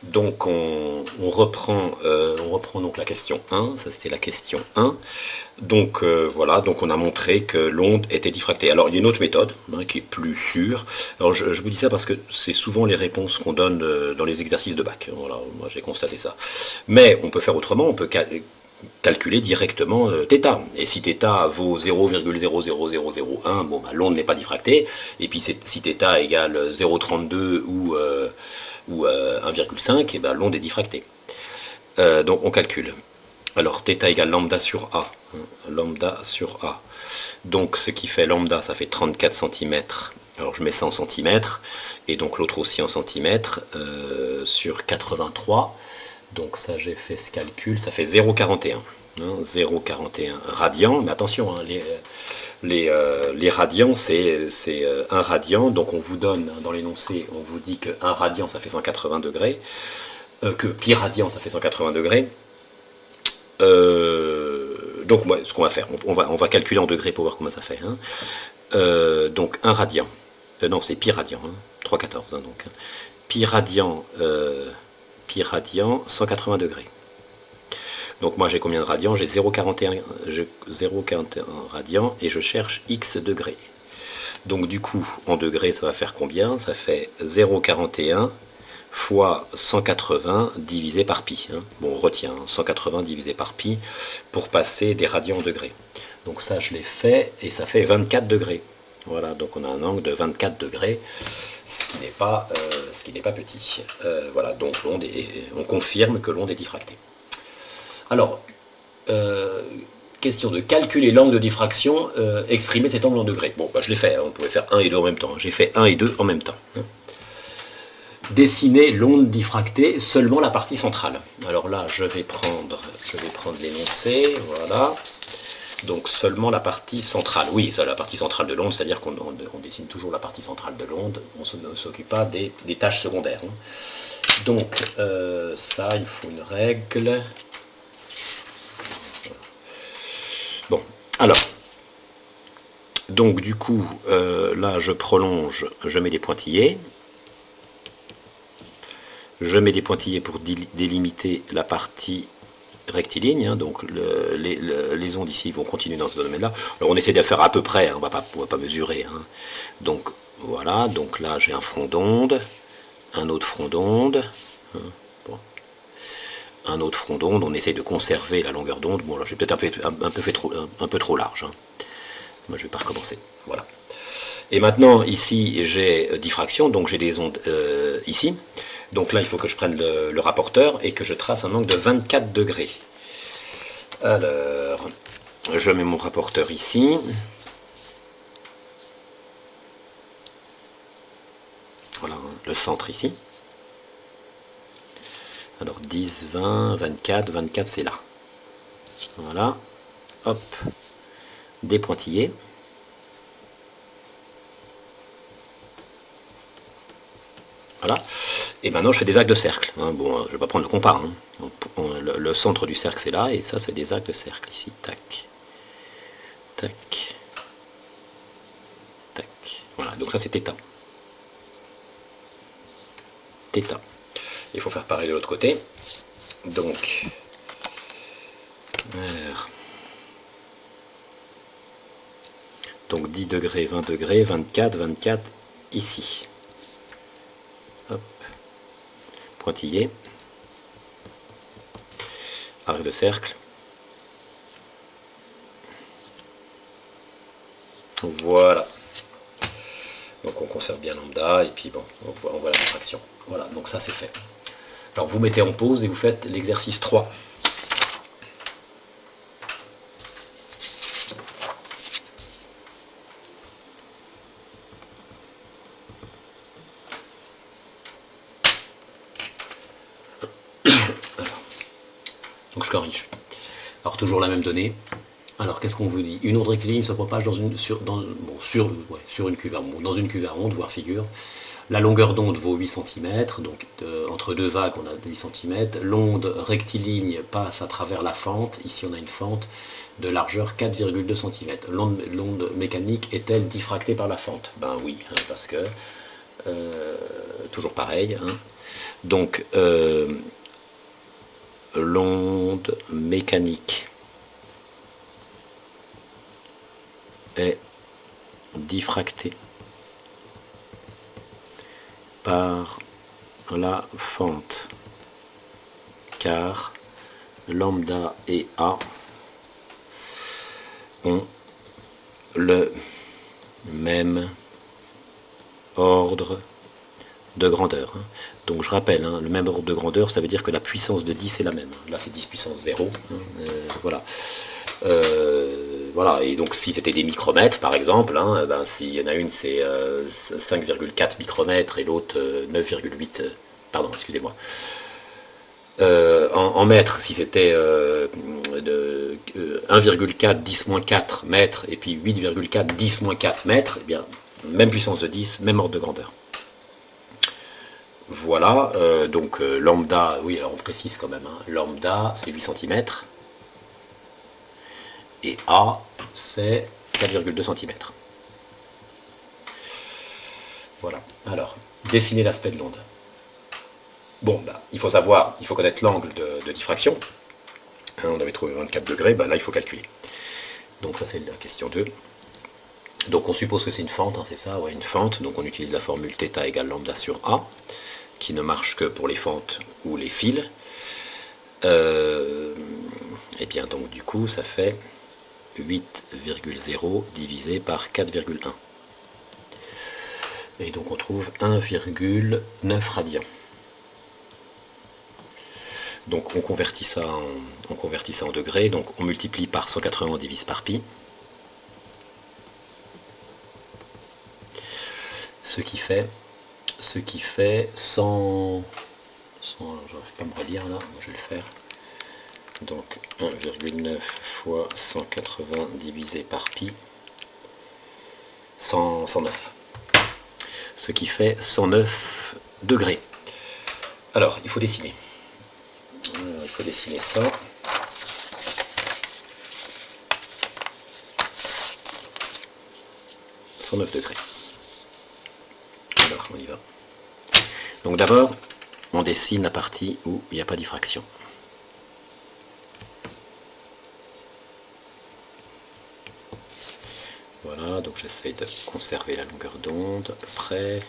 Donc on reprend donc la question 1, ça c'était la question 1. Donc voilà, donc on a montré que l'onde était diffractée. Alors il y a une autre méthode qui est plus sûre. Alors je vous dis ça parce que c'est souvent les réponses qu'on donne dans les exercices de bac. Voilà, moi j'ai constaté ça. Mais on peut faire autrement, on peut calculer directement θ. Et si θ vaut 0,00001, bon, bah, l'onde n'est pas diffractée. Et puis si θ égale 0,32 ou 1,5, et ben, l'onde est diffractée. Donc on calcule. Alors θ égale lambda sur A. Lambda sur A. Donc ce qui fait lambda, ça fait 34 cm. Alors je mets ça en centimètres. Et donc l'autre aussi en centimètres. Sur 83. Donc ça, j'ai fait ce calcul, ça fait 0,41. 0,41 radians, mais attention, les radians, c'est 1 radian, donc on vous donne, dans l'énoncé, on vous dit que 1 radian, ça fait 180 degrés, que pi radian, ça fait 180 degrés. Donc, ouais, ce qu'on va faire, on va calculer en degrés pour voir comment ça fait. Donc, 1 radian, non, c'est pi radian, 3,14, donc. Pi radian, 180 degrés. Donc moi j'ai combien de radians? J'ai 0,41 radians et je cherche x degrés. Donc du coup, en degrés, ça va faire combien? Ça fait 0,41 fois 180 divisé par pi. Bon, on retient 180 divisé par pi pour passer des radians en degrés. Donc ça, je l'ai fait et ça fait 24 degrés. Voilà, donc on a un angle de 24 degrés, ce qui n'est pas petit. Voilà, donc l'onde on confirme que l'onde est diffractée. Alors, question de calculer l'angle de diffraction, exprimer cet angle en degrés. Bon, bah, je l'ai fait, on pouvait faire 1 et 2 en même temps. J'ai fait 1 et 2 en même temps. Dessiner l'onde diffractée, seulement la partie centrale. Alors là, je vais prendre l'énoncé, voilà. Donc seulement la partie centrale. Oui, ça, la partie centrale de l'onde, c'est-à-dire qu'on dessine toujours la partie centrale de l'onde, on ne s'occupe pas des tâches secondaires. Donc ça, il faut une règle. Bon, alors, donc du coup, là je prolonge, je mets des pointillés. Je mets des pointillés pour délimiter la partie rectiligne, donc les ondes ici vont continuer dans ce domaine-là. Alors on essaie de faire à peu près, on ne va pas mesurer. Donc voilà, donc là j'ai un front d'onde, un autre front d'onde. Bon. Un autre front d'onde, on essaye de conserver la longueur d'onde. Bon là j'ai peut-être un peu trop large. Moi je vais pas recommencer. Voilà. Et maintenant ici j'ai diffraction, donc j'ai des ondes ici. Donc là il faut que je prenne le rapporteur et que je trace un angle de 24 degrés. Alors je mets mon rapporteur ici. Voilà, le centre ici. Alors 10, 20, 24, 24 c'est là. Voilà, hop, des pointillés. Voilà, et maintenant je fais des arcs de cercle. Bon, je ne vais pas prendre le compas. Le centre du cercle c'est là, et ça c'est des arcs de cercle ici. Tac, tac, tac. Voilà, donc ça c'est θ. θ. Il faut faire pareil de l'autre côté. Donc, donc 10 degrés, 20 degrés, 24, 24 ici. Hop, pointillé, arc de cercle. Voilà. Donc on conserve bien lambda et puis bon, on voit la diffraction. Voilà, donc ça c'est fait. Alors vous mettez en pause et vous faites l'exercice 3. Donc je corrige. Alors toujours la même donnée. Alors qu'est-ce qu'on vous dit? Une onde rectiligne se propage sur une cuve à onde, dans une cuve à onde, voire figure. La longueur d'onde vaut 8 cm, donc entre deux vagues on a 8 cm. L'onde rectiligne passe à travers la fente, ici on a une fente de largeur 4,2 cm. L'onde mécanique est-elle diffractée par la fente? Ben oui, parce que, toujours pareil, Donc, l'onde mécanique est diffractée par la fente, car lambda et A ont le même ordre de grandeur. Donc je rappelle, le même ordre de grandeur, ça veut dire que la puissance de 10 est la même. Là c'est 10 puissance 0. Voilà. Voilà, et donc si c'était des micromètres par exemple, ben, s'il y en a une c'est 5,4 micromètres et l'autre 9,8, pardon, excusez-moi. En mètres, si c'était 1,4 10-4 mètres et puis 8,4 10-4 mètres, eh bien, même puissance de 10, même ordre de grandeur. Voilà, donc lambda, oui, alors on précise quand même, lambda c'est 8 cm et A c'est 4,2 cm. Voilà, alors, dessiner l'aspect de l'onde. Bon, bah, il faut savoir, il faut connaître l'angle de diffraction. On avait trouvé 24 degrés, bah là il faut calculer. Donc ça c'est la question 2. Donc on suppose que c'est une fente, c'est ça, ouais, une fente. Donc on utilise la formule θ égale lambda sur A, qui ne marche que pour les fentes ou les fils. Et bien donc du coup ça fait 8,0 divisé par 4,1. Et donc on trouve 1,9 radians. Donc on convertit ça en degrés, donc on multiplie par 180, on divise par pi. Ce qui fait 100, je n'arrive pas à me relire là, je vais le faire. Donc 1,9 fois 180 divisé par pi, 109. Ce qui fait 109 degrés. Alors, il faut dessiner. Il faut dessiner ça. « 109 degrés. Alors, on y va. Donc d'abord, on dessine la partie où il n'y a pas de diffraction. Voilà, donc j'essaye de conserver la longueur d'onde à peu près.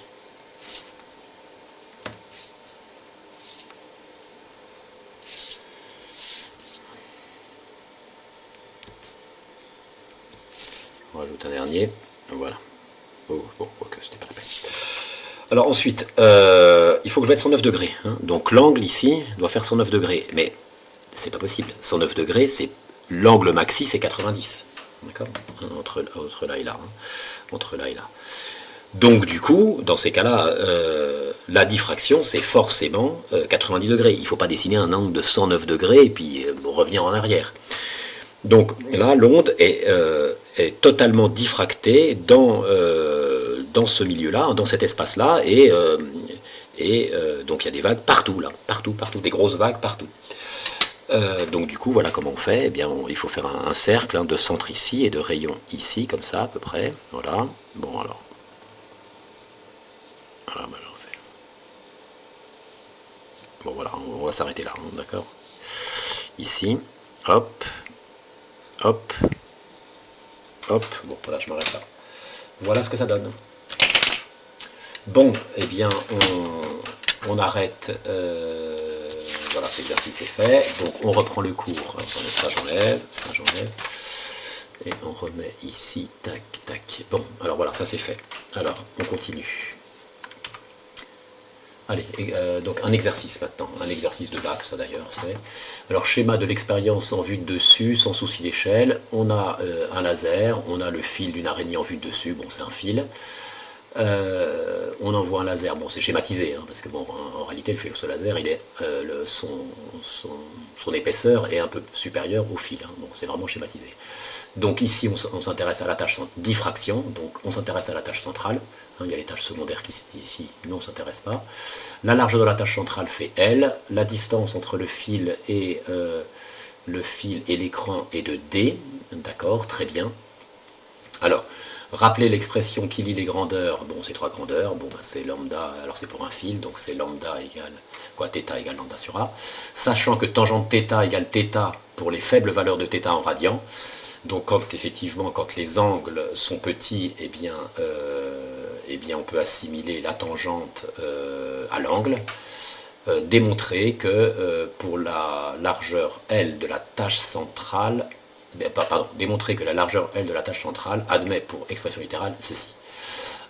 On rajoute un dernier. Voilà. Oh, bon, ok, c'était pas la peine. Alors ensuite, il faut que je mette 109 degrés. Donc l'angle ici doit faire 109 degrés. Mais c'est pas possible. 109 degrés, c'est l'angle maxi, c'est 90. D'accord, entre là et là. Entre là et là. Donc du coup, dans ces cas-là, la diffraction, c'est forcément 90 degrés. Il ne faut pas dessiner un angle de 109 degrés et puis revenir en arrière. Donc là, l'onde est totalement diffractée dans ce milieu-là, dans cet espace-là, et donc il y a des vagues partout, là, partout, des grosses vagues partout. Donc du coup, voilà comment on fait. Eh bien, il faut faire un cercle de centre ici et de rayon ici, comme ça à peu près. Voilà. Bon alors. Voilà, bah, j'en fais. Bon voilà, on va s'arrêter là, d'accord. Ici, hop, hop, hop. Bon voilà, je m'arrête là. Voilà ce que ça donne. Bon, eh bien, on arrête. Voilà, cet exercice est fait. Donc, on reprend le cours. Attendez, ça j'enlève. Et on remet ici. Tac, tac. Bon, alors voilà, ça c'est fait. Alors, on continue. Allez, donc un exercice maintenant. Un exercice de bac, ça d'ailleurs, c'est. Alors, schéma de l'expérience en vue de dessus, sans souci d'échelle. On a un laser, on a le fil d'une araignée en vue de dessus. Bon, c'est un fil. On envoie un laser, bon c'est schématisé, parce que bon en réalité le fil ce laser il est son épaisseur est un peu supérieure au fil, donc c'est vraiment schématisé. Donc ici on s'intéresse à la tâche diffraction, donc on s'intéresse à la tâche centrale, il y a les tâches secondaires qui sont ici, nous on ne s'intéresse pas. La largeur de la tâche centrale fait L, la distance entre le fil et l'écran est de D, d'accord, très bien. Alors, Rappelez l'expression qui lie les grandeurs. Bon, c'est trois grandeurs. Bon, ben, c'est lambda. Alors c'est pour un fil, donc c'est lambda égale quoi, θ égale lambda sur A. Sachant que tangente θ égale θ pour les faibles valeurs de θ en radian. Donc quand effectivement, quand les angles sont petits, eh bien on peut assimiler la tangente à l'angle. Démontrer que pour la largeur L de la tâche centrale, pardon, démontrer que la largeur L de la tâche centrale admet pour expression littérale ceci.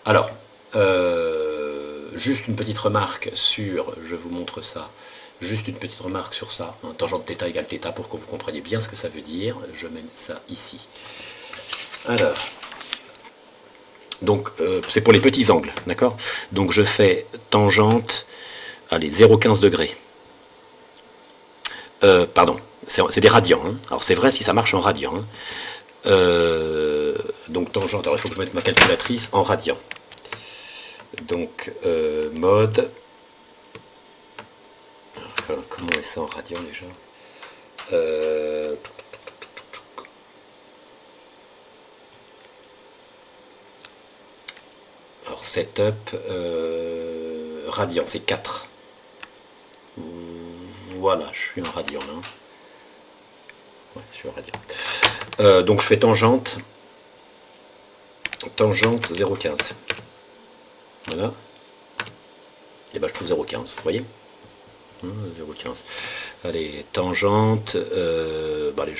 Alors, juste une petite remarque sur, je vous montre ça, juste une petite remarque sur ça, hein, tangente θ égale θ pour que vous compreniez bien ce que ça veut dire, je mets ça ici. Alors, donc c'est pour les petits angles, d'accord? Donc je fais tangente, allez, 0,15 degrés. Pardon, c'est des radians. Hein. Alors c'est vrai si ça marche en radians. Hein. Donc tangente, alors il faut que je mette ma calculatrice en radians. Donc mode. Alors, comment est ça en radians déjà? Alors setup, radian, c'est 4. Voilà, je suis en radian là. Ouais, je suis en radian. Donc je fais tangente 0,15. Voilà. Et ben je trouve 0,15, vous voyez, 0,15. Allez, tangente, allez,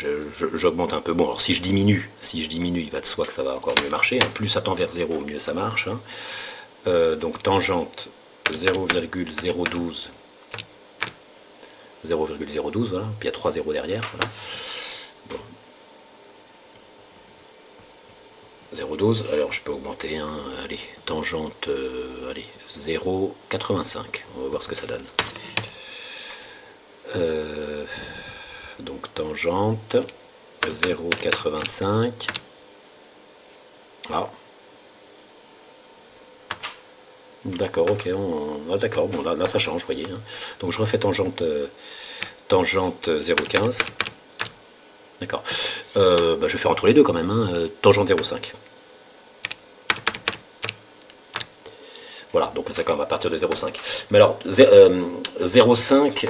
j'augmente un peu. Bon, alors si je diminue, il va de soi que ça va encore mieux marcher. Hein. Plus ça tend vers 0, mieux ça marche. Hein. Donc tangente 0,012. 0,012, voilà. Puis il y a 3 zéros derrière. Voilà. Bon. 0,12, alors je peux augmenter, hein, allez, tangente, allez, 0,85, on va voir ce que ça donne. Donc tangente, 0,85, ah, d'accord, ok, d'accord, bon là ça change, vous voyez, hein. Donc je refais tangente, tangente 0,15, d'accord, je vais faire entre les deux quand même, hein, tangente 0,5. Voilà, donc ça quand même à partir de 0,5. Mais alors, 0,5,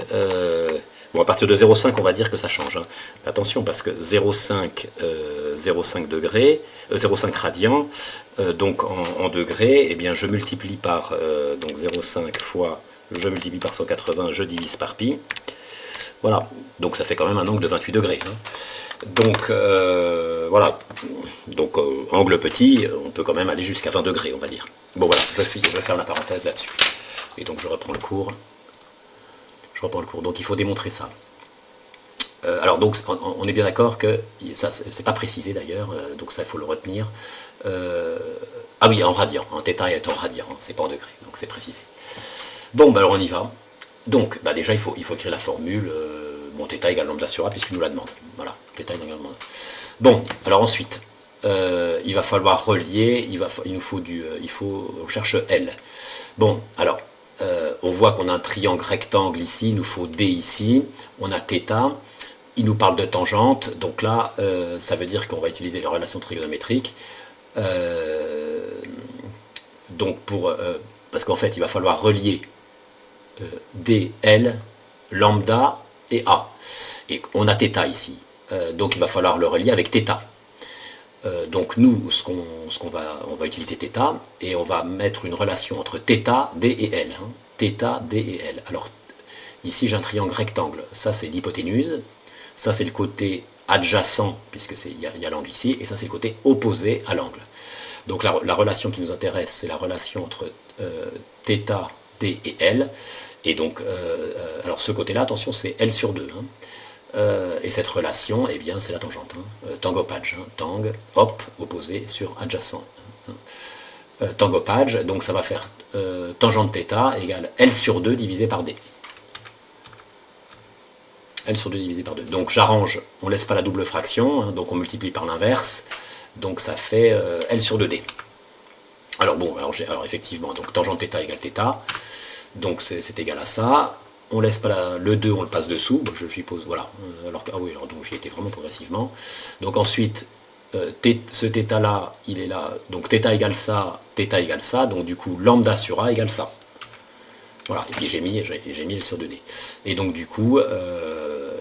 bon, à partir de 0,5, on va dire que ça change. Hein. Attention, parce que 0,5 degrés, 0,5 radians, donc en degrés, eh bien, je multiplie par, donc 0,5 fois, je multiplie par 180, je divise par pi. Voilà, donc ça fait quand même un angle de 28 degrés. Hein. Donc, voilà, donc angle petit, on peut quand même aller jusqu'à 20 degrés, on va dire. Bon voilà, je vais faire la parenthèse là-dessus. Et donc je reprends le cours. Donc il faut démontrer ça. Alors donc on est bien d'accord que, ça c'est pas précisé d'ailleurs, donc ça il faut le retenir. Ah oui, en radian, en θ est en radian, hein, c'est pas en degrés, donc c'est précisé. Bon, bah alors on y va. Donc bah déjà il faut écrire la formule, bon, θ égale lambda sur A puisqu'il nous la demande. Voilà, θ égale lambda. Bon, alors ensuite, il va falloir relier, on cherche L. Bon, alors, on voit qu'on a un triangle rectangle ici, il nous faut D ici, on a θ, il nous parle de tangente, donc là, ça veut dire qu'on va utiliser les relations trigonométriques. Donc parce qu'en fait, il va falloir relier D, L, lambda et A. Et on a θ ici, donc il va falloir le relier avec θ. Donc nous, on va utiliser θ, et on va mettre une relation entre θ, D et L. Hein. θ, D et L. Alors, ici j'ai un triangle rectangle, ça c'est l'hypoténuse, ça c'est le côté adjacent, puisque il y a l'angle ici, et ça c'est le côté opposé à l'angle. Donc la relation qui nous intéresse, c'est la relation entre θ, D et L, et donc, alors ce côté-là, attention, c'est L sur 2. Hein. Et cette relation, eh bien, c'est la tangente. Hein. Tangopage, hein. Tang, hop, opposé sur adjacent. Hein. Tangopage, donc ça va faire tangente θ égale L sur 2 divisé par D. L sur 2 divisé par 2. Donc j'arrange, on ne laisse pas la double fraction, hein, donc on multiplie par l'inverse, donc ça fait L sur 2D. Alors bon, alors effectivement, donc tangente θ égale θ, donc c'est égal à ça. On laisse pas le 2, on le passe dessous, je suppose, voilà. Alors, ah oui, alors donc j'y étais vraiment progressivement. Donc ensuite, ce θ-là, il est là, donc θ égale ça, donc du coup, lambda sur A égale ça. Voilà, et puis j'ai mis L sur 2D. Et donc du coup,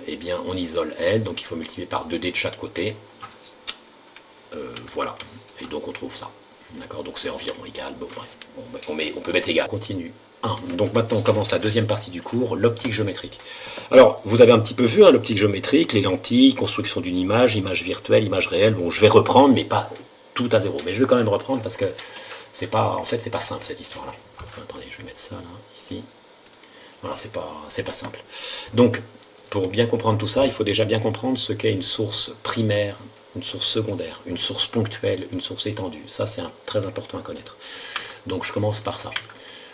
eh bien, on isole L, donc il faut multiplier par 2D de chaque côté. Voilà, et donc on trouve ça. D'accord, donc c'est environ égal, bon bref, on peut mettre égal. On continue. Donc maintenant on commence la deuxième partie du cours, l'optique géométrique. Alors, vous avez un petit peu vu hein, l'optique géométrique, les lentilles, construction d'une image, image virtuelle, image réelle. Bon, je vais reprendre, mais pas tout à zéro. Mais je vais quand même reprendre parce que c'est pas, en fait, c'est pas simple cette histoire-là. Attendez, je vais mettre ça là, ici. Voilà, c'est pas simple. Donc, pour bien comprendre tout ça, il faut déjà bien comprendre ce qu'est une source primaire, une source secondaire, une source ponctuelle, une source étendue. Ça, c'est très important à connaître. Donc, je commence par ça.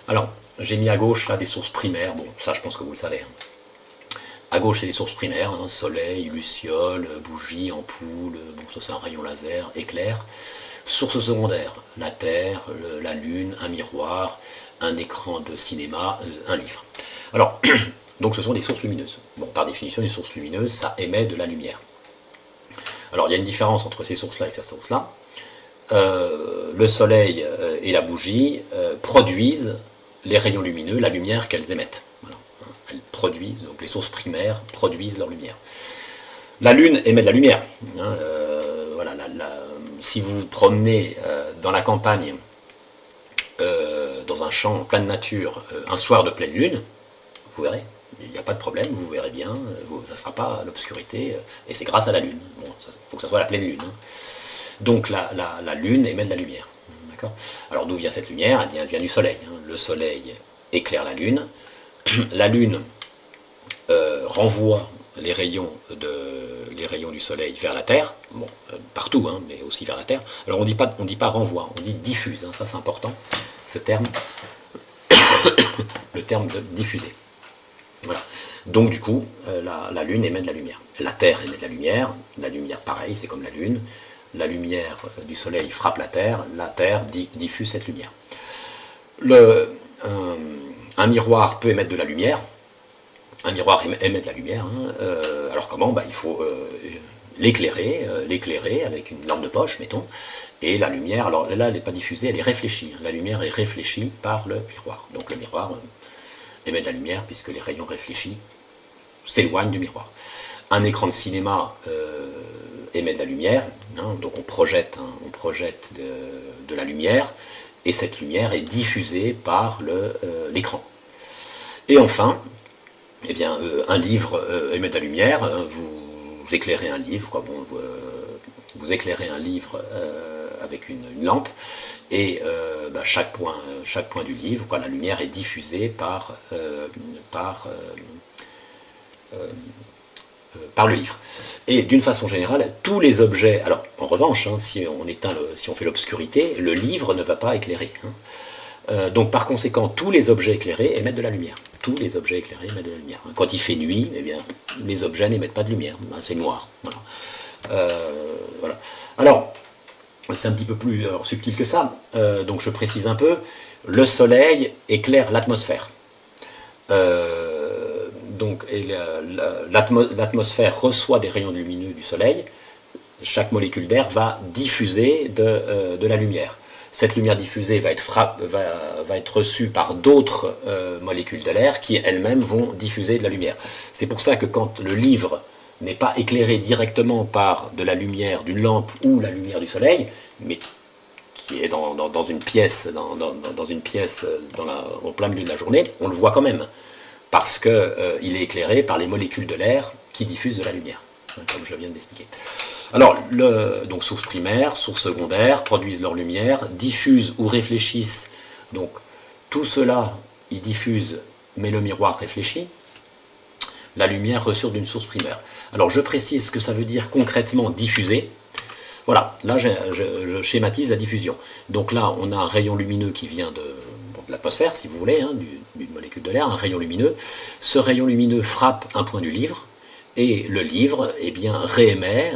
Alors, j'ai mis à gauche là des sources primaires. Bon, ça, je pense que vous le savez. Hein. À gauche, c'est des sources primaires, hein, soleil, luciole, bougie, ampoule, bon, ça c'est un rayon laser, éclair. Sources secondaires, la Terre, la Lune, un miroir, un écran de cinéma, un livre. Alors, donc ce sont des sources lumineuses. Bon, par définition, une source lumineuse, ça émet de la lumière. Alors, il y a une différence entre ces sources-là et ces sources-là. Le soleil et la bougie produisent les rayons lumineux, la lumière qu'elles émettent. Voilà. Elles produisent, donc les sources primaires produisent leur lumière. La Lune émet de la lumière. Hein, voilà, si vous vous promenez dans la campagne, dans un champ en pleine nature, un soir de pleine lune, vous verrez, il n'y a pas de problème, vous verrez bien, ça ne sera pas l'obscurité, et c'est grâce à la Lune. Bon, il faut que ça soit la pleine lune. Hein. Donc la Lune émet de la lumière. D'accord ? Alors d'où vient cette lumière ? Eh bien, elle vient du Soleil. Hein. Le Soleil éclaire la Lune. La Lune renvoie les rayons du Soleil vers la Terre, bon, partout, hein, mais aussi vers la Terre. Alors on dit pas renvoie, on dit diffuse, hein, ça c'est important, ce terme, le terme de diffuser. Voilà. Donc du coup, la Lune émet de la lumière. La Terre émet de la lumière pareil, c'est comme la Lune. La lumière du Soleil frappe la Terre diffuse cette lumière. Un miroir peut émettre de la lumière. Un miroir émet de la lumière. Hein. Alors comment ? Il faut l'éclairer avec une lampe de poche, mettons. Et la lumière, alors là, elle n'est pas diffusée, elle est réfléchie. Hein. La lumière est réfléchie par le miroir. Donc le miroir émet de la lumière puisque les rayons réfléchis s'éloignent du miroir. Un écran de cinéma émet de la lumière. Hein. Donc on projette de la lumière. Et cette lumière est diffusée par l'écran. Et enfin, eh bien, un livre émet de la lumière, vous éclairez un livre, quoi, bon, vous éclairez un livre avec une lampe, et chaque point du livre, quoi, la lumière est diffusée par le livre. Et d'une façon générale, tous les objets, alors en revanche, hein, si on fait l'obscurité, le livre ne va pas éclairer. Hein. Donc par conséquent, tous les objets éclairés émettent de la lumière. Tous les objets éclairés émettent de la lumière. Quand il fait nuit, eh bien, les objets n'émettent pas de lumière. C'est noir. Voilà. Voilà. Alors, c'est un petit peu plus subtil que ça. Donc je précise un peu. Le soleil éclaire l'atmosphère. Donc l'atmosphère reçoit des rayons lumineux du soleil. Chaque molécule d'air va diffuser de la lumière. Cette lumière diffusée va être reçue par d'autres molécules de l'air qui elles-mêmes vont diffuser de la lumière. C'est pour ça que quand le livre n'est pas éclairé directement par de la lumière d'une lampe ou la lumière du soleil, mais qui est dans une pièce, au plein milieu de la journée, on le voit quand même, parce qu'il est éclairé par les molécules de l'air qui diffusent de la lumière, comme je viens de l'expliquer. Alors, donc source primaire, source secondaire, produisent leur lumière, diffusent ou réfléchissent. Donc, tout cela, ils diffusent, mais le miroir réfléchit. La lumière reçue d'une source primaire. Alors, je précise ce que ça veut dire concrètement diffuser. Voilà, là, je schématise la diffusion. Donc là, on a un rayon lumineux qui vient de l'atmosphère, si vous voulez, hein, d'une molécule de l'air, un rayon lumineux. Ce rayon lumineux frappe un point du livre. Et le livre, eh bien, réémet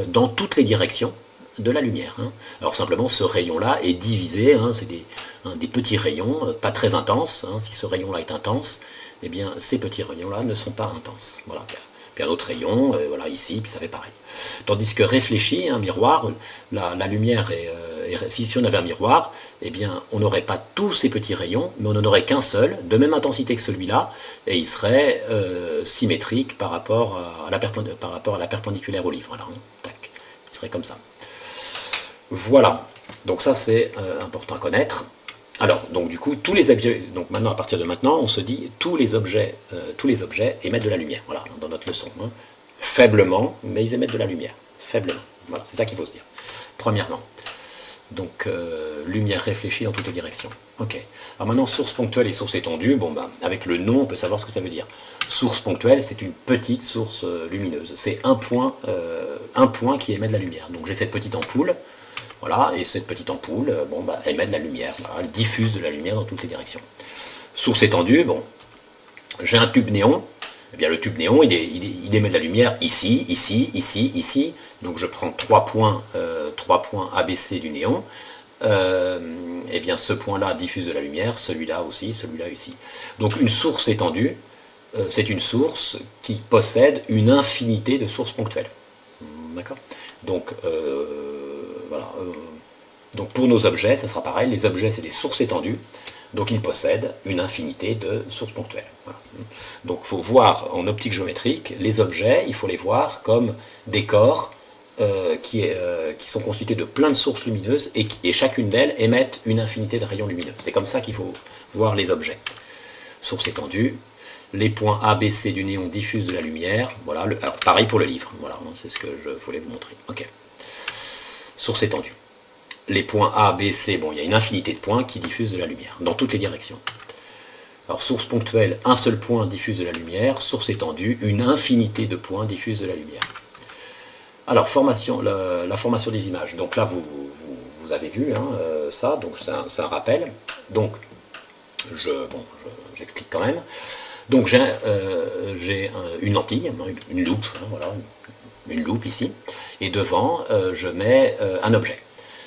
dans toutes les directions de la lumière. Hein. Alors simplement, ce rayon-là est divisé, hein, c'est des petits rayons, pas très intenses. Hein. Si ce rayon-là est intense, eh bien, ces petits rayons-là ne sont pas intenses. Voilà. puis un autre rayon, voilà, ici, puis ça fait pareil. Tandis que réfléchi, un miroir, la lumière si on avait un miroir, eh bien, on n'aurait pas tous ces petits rayons, mais on n'en aurait qu'un seul, de même intensité que celui-là, et il serait symétrique par rapport à la perpendiculaire au livre. Voilà, hein, tac, il serait comme ça. Voilà, donc ça c'est important à connaître. Alors, donc du coup, tous les objets, donc maintenant, à partir de maintenant, on se dit tous les objets émettent de la lumière, voilà, dans notre leçon. Hein. Faiblement, mais ils émettent de la lumière. Faiblement. Voilà, c'est ça qu'il faut se dire. Premièrement. Donc, lumière réfléchie dans toutes les directions. Ok. Alors maintenant, source ponctuelle et source étendue, bon ben, avec le nom, on peut savoir ce que ça veut dire. Source ponctuelle, c'est une petite source lumineuse. C'est un point qui émet de la lumière. Donc j'ai cette petite ampoule, voilà, et cette petite ampoule, bon, bah, émet de la lumière, voilà, elle diffuse de la lumière dans toutes les directions. Source étendue, bon, j'ai un tube néon, eh bien le tube néon, il émet de la lumière ici, ici, ici, ici, donc je prends 3 points ABC du néon, eh bien ce point-là diffuse de la lumière, celui-là aussi, celui-là ici. Donc une source étendue, c'est une source qui possède une infinité de sources ponctuelles. D'accord ? Donc, voilà. Donc pour nos objets, ça sera pareil. Les objets, c'est des sources étendues. Donc ils possèdent une infinité de sources ponctuelles. Voilà. Donc il faut voir en optique géométrique, les objets, il faut les voir comme des corps qui sont constitués de plein de sources lumineuses et chacune d'elles émettent une infinité de rayons lumineux. C'est comme ça qu'il faut voir les objets. Source étendue. Les points A, B, C du néon diffusent de la lumière. Voilà. Alors pareil pour le livre. Voilà, c'est ce que je voulais vous montrer. Ok. Source étendue. Les points A, B, C, bon, il y a une infinité de points qui diffusent de la lumière, dans toutes les directions. Alors, source ponctuelle, un seul point diffuse de la lumière. Source étendue, une infinité de points diffusent de la lumière. Alors, la formation des images. Donc là, vous avez vu hein, ça, donc c'est un rappel. Donc, j'explique quand même. Donc, j'ai une lentille, une loupe, hein, voilà, une loupe ici, et devant, je mets un objet.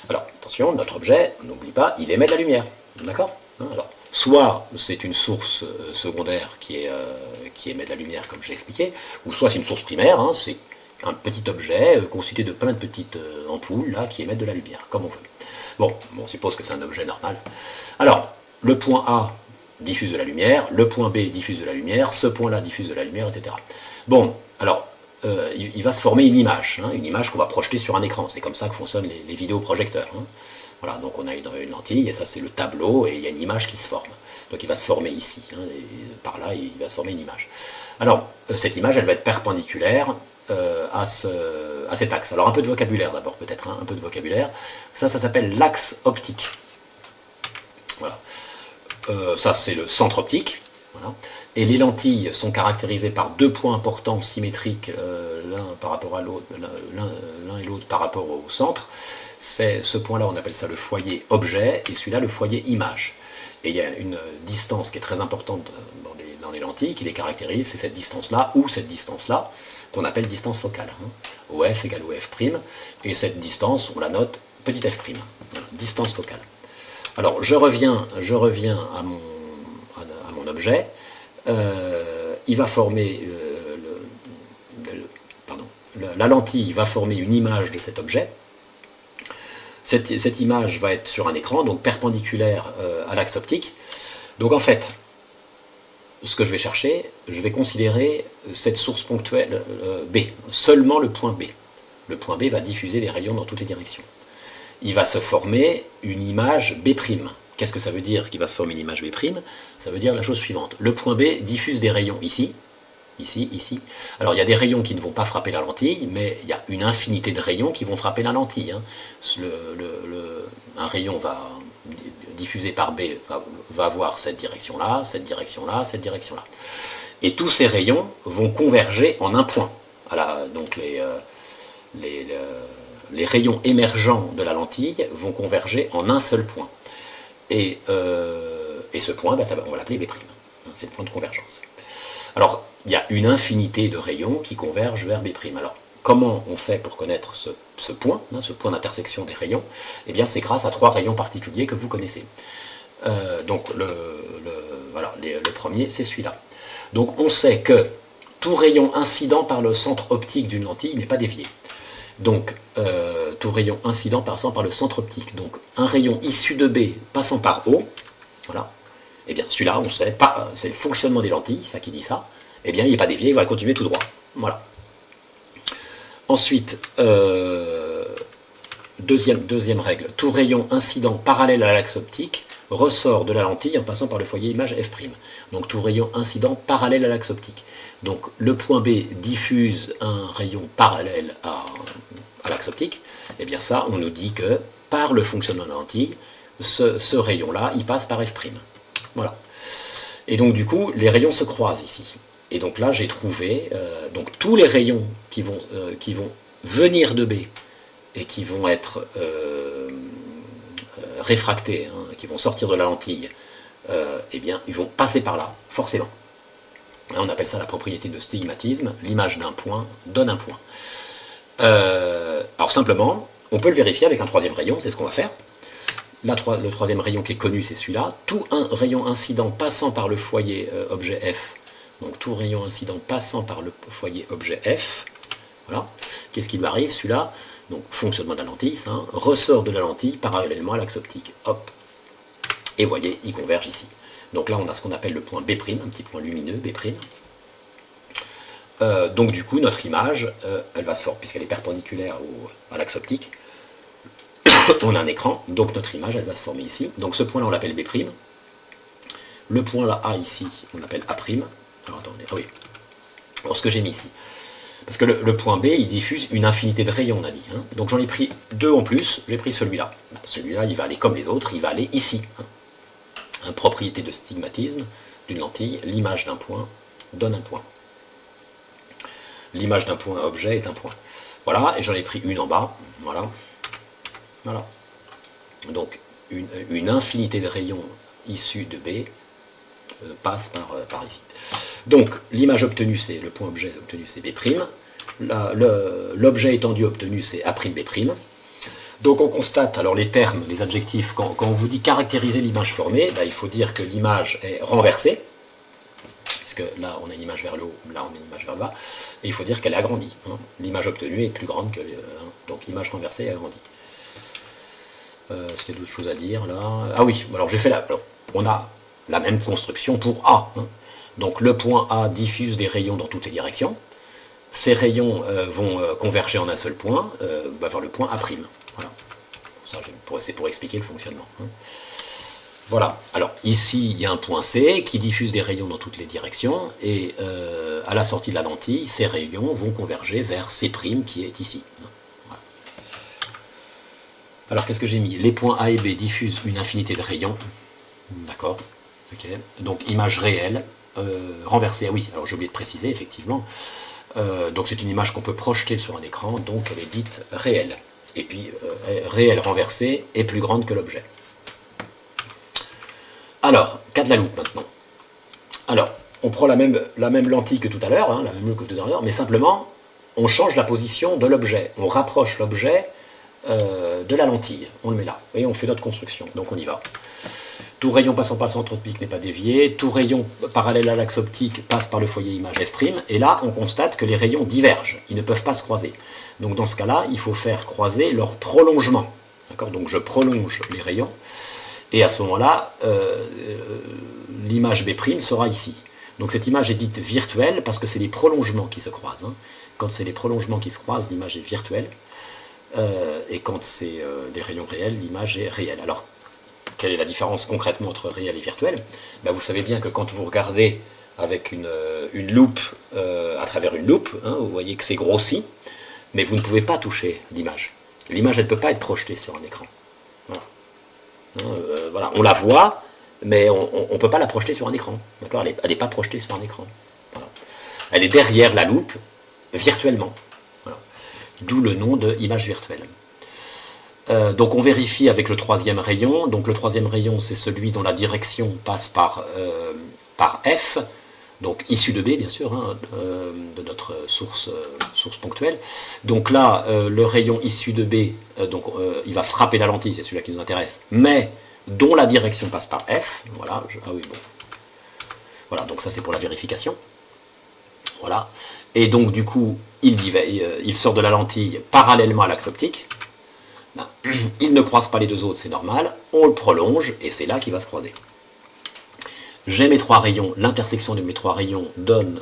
Alors, attention, notre objet, on n'oublie pas, il émet de la lumière, d'accord ? Alors, soit c'est une source secondaire qui émet de la lumière, comme j'ai expliqué, ou soit c'est une source primaire, hein, c'est un petit objet constitué de plein de petites ampoules là, qui émettent de la lumière, comme on veut. Bon, on suppose que c'est un objet normal. Alors, le point A diffuse de la lumière, le point B diffuse de la lumière, ce point-là diffuse de la lumière, etc. Bon, alors, il va se former une image qu'on va projeter sur un écran. C'est comme ça que fonctionnent les vidéoprojecteurs. Hein. Voilà, donc on a une lentille, et ça c'est le tableau, et il y a une image qui se forme. Donc il va se former ici, hein, et par là il va se former une image. Alors, cette image, elle va être perpendiculaire à cet axe. Alors un peu de vocabulaire d'abord, peut-être, hein, un peu de vocabulaire. Ça s'appelle l'axe optique. Voilà. Ça c'est le centre optique. Voilà. Et les lentilles sont caractérisées par 2 points importants symétriques, l'un par rapport à l'autre, l'un et l'autre par rapport au centre. C'est ce point-là, on appelle ça le foyer objet, et celui-là le foyer image. Et il y a une distance qui est très importante dans les lentilles qui les caractérise, c'est cette distance-là ou cette distance-là qu'on appelle distance focale. Hein. OF égale OF', et cette distance, on la note petit f'. Voilà, distance focale. Alors je reviens à mon objet. Il va former la lentille va former une image de cet objet. Cette image va être sur un écran, donc perpendiculaire à l'axe optique. Donc en fait, ce que je vais chercher, je vais considérer cette source ponctuelle B, seulement le point B. Le point B va diffuser des rayons dans toutes les directions. Il va se former une image B'. Qu'est-ce que ça veut dire qu'il va se former une image B'? Ça veut dire la chose suivante. Le point B diffuse des rayons ici, ici, ici. Alors il y a des rayons qui ne vont pas frapper la lentille, mais il y a une infinité de rayons qui vont frapper la lentille. Hein. Un rayon diffusé par B va avoir cette direction-là, cette direction-là, cette direction-là. Et tous ces rayons vont converger en un point. Voilà, donc les rayons émergents de la lentille vont converger en un seul point. Et ce point, on va l'appeler B'. C'est le point de convergence. Alors, il y a une infinité de rayons qui convergent vers B'. Alors, comment on fait pour connaître ce point d'intersection des rayons? Eh bien, c'est grâce à 3 rayons particuliers que vous connaissez. Donc, le premier, c'est celui-là. Donc, on sait que tout rayon incident par le centre optique d'une lentille n'est pas dévié. Donc, tout rayon incident passant par le centre optique. Donc, un rayon issu de B passant par O, voilà, eh bien, celui-là, on sait, c'est le fonctionnement des lentilles, ça qui dit ça, eh bien, il n'est pas dévié, il va continuer tout droit. Voilà. Ensuite, deuxième règle, tout rayon incident parallèle à l'axe optique ressort de la lentille en passant par le foyer image F'. Donc tout rayon incident parallèle à l'axe optique. Donc le point B diffuse un rayon parallèle à l'axe optique. Et bien ça, on nous dit que par le fonctionnement de la lentille, ce rayon-là, il passe par F'. Voilà. Et donc du coup, les rayons se croisent ici. Et donc là, j'ai trouvé donc tous les rayons qui vont venir de B et qui vont être réfractés, hein, qui vont sortir de la lentille, eh bien, ils vont passer par là, forcément. Et on appelle ça la propriété de stigmatisme. L'image d'un point donne un point. Alors simplement, on peut le vérifier avec un troisième rayon, c'est ce qu'on va faire. Le troisième rayon qui est connu, c'est celui-là. Tout un rayon incident passant par le foyer objet F, donc tout rayon incident passant par le foyer objet F, voilà. Qu'est-ce qui lui arrive, celui-là? Donc, fonctionnement de la lentille, ça, hein, ressort de la lentille parallèlement à l'axe optique. Hop. Et vous voyez, il converge ici. Donc là, on a ce qu'on appelle le point B', un petit point lumineux, B'. Donc du coup, notre image, elle va se former, puisqu'elle est perpendiculaire à l'axe optique. On a un écran, donc notre image, elle va se former ici. Donc ce point-là, on l'appelle B'. Le point là, A ici, on l'appelle A'. Alors attendez, ah oui. Alors ce que j'ai mis ici. Parce que le point B, il diffuse une infinité de rayons, on a dit. Hein. Donc j'en ai pris deux en plus, j'ai pris celui-là. Celui-là, il va aller comme les autres, il va aller ici. Hein. Propriété de stigmatisme d'une lentille, l'image d'un point donne un point. L'image d'un point objet est un point. Voilà, et j'en ai pris une en bas. Voilà. Voilà. Donc une infinité de rayons issus de B passe par ici. Donc l'image obtenue, c'est le point objet obtenu, c'est B'. L'objet étendu obtenu, c'est A'B'. Donc on constate, alors les termes, les adjectifs, quand on vous dit caractériser l'image formée, ben, il faut dire que l'image est renversée, puisque là on a une image vers le haut, là on a une image vers le bas, et il faut dire qu'elle est agrandie. Hein. L'image obtenue est plus grande que... donc image renversée et agrandie. Est-ce qu'il y a d'autres choses à dire là? Ah oui, alors j'ai fait la... Alors, on a la même construction pour A. Hein. Donc le point A diffuse des rayons dans toutes les directions. Ces rayons vont converger en un seul point vers le point A'. Voilà. Ça, c'est pour expliquer le fonctionnement. Hein. Voilà. Alors ici, il y a un point C qui diffuse des rayons dans toutes les directions. Et à la sortie de la lentille, ces rayons vont converger vers C' qui est ici. Voilà. Alors qu'est-ce que j'ai mis? Les points A et B diffusent une infinité de rayons. D'accord. Okay. Donc image réelle. Renversée, ah oui, alors j'ai oublié de préciser, effectivement. Donc c'est une image qu'on peut projeter sur un écran, donc elle est dite réelle. Et puis, réelle renversée est plus grande que l'objet. Alors, cas de la loupe maintenant. Alors, on prend la même lentille que tout à l'heure, hein, la même loupe que tout à l'heure, mais simplement, on change la position de l'objet. On rapproche l'objet de la lentille. On le met là. Et on fait notre construction. Donc on y va. Tout rayon passant par le centre optique n'est pas dévié, tout rayon parallèle à l'axe optique passe par le foyer image F', et là on constate que les rayons divergent, ils ne peuvent pas se croiser. Donc dans ce cas-là, il faut faire croiser leur prolongement. Donc je prolonge les rayons, et à ce moment-là, l'image B' sera ici. Donc cette image est dite virtuelle parce que c'est les prolongements qui se croisent. Hein. Quand c'est les prolongements qui se croisent, l'image est virtuelle, et quand c'est des rayons réels, l'image est réelle. Alors, quelle est la différence concrètement entre réel et virtuel? Ben, vous savez bien que quand vous regardez avec une loupe, à travers une loupe, hein, vous voyez que c'est grossi, mais vous ne pouvez pas toucher l'image. L'image, elle ne peut pas être projetée sur un écran. Voilà. Voilà. On la voit, mais on ne peut pas la projeter sur un écran. Elle n'est pas projetée sur un écran. Voilà. Elle est derrière la loupe, virtuellement. Voilà. D'où le nom de image virtuelle. Donc on vérifie avec le troisième rayon. Donc le troisième rayon, c'est celui dont la direction passe par F, donc issu de B, bien sûr, hein, de notre source ponctuelle. Donc là, le rayon issu de B, il va frapper la lentille, c'est celui-là qui nous intéresse, mais dont la direction passe par F. Voilà. Ah oui, bon. Voilà, donc ça c'est pour la vérification. Voilà. Et donc, du coup, il sort de la lentille parallèlement à l'axe optique. Ben, il ne croise pas les deux autres, c'est normal. On le prolonge, et c'est là qu'il va se croiser. J'ai mes trois rayons. L'intersection de mes trois rayons donne